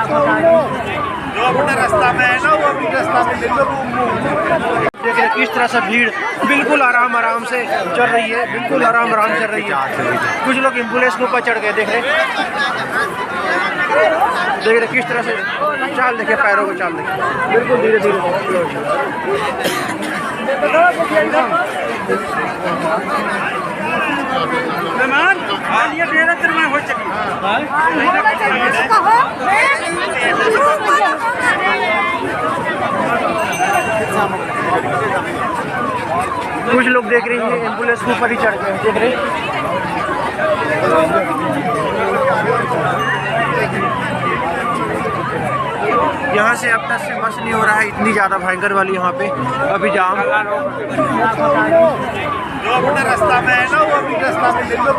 जो अपने रास्ता में है ना वो भी रास्ता में ले लो। देखिए किस तरह से भीड़ बिल्कुल आराम आराम से चल रही है, बिल्कुल आराम आराम चल रही है। कुछ लोग एम्बुलेंस के ऊपर चढ़ गए, देख रहे किस तरह से चाल, देखिए पैरों को चाल, देखिए बिल्कुल धीरे धीरे। कुछ लोग देख रही हैं एम्बुलेंस के ऊपर ही चढ़ गए, देख रहे। यहाँ से अब तक से बस नहीं हो रहा है, इतनी ज़्यादा भयंकर वाली यहाँ पे अभी जाम। जो अपने रास्ता में है ना वो भी रास्ता में ले लो।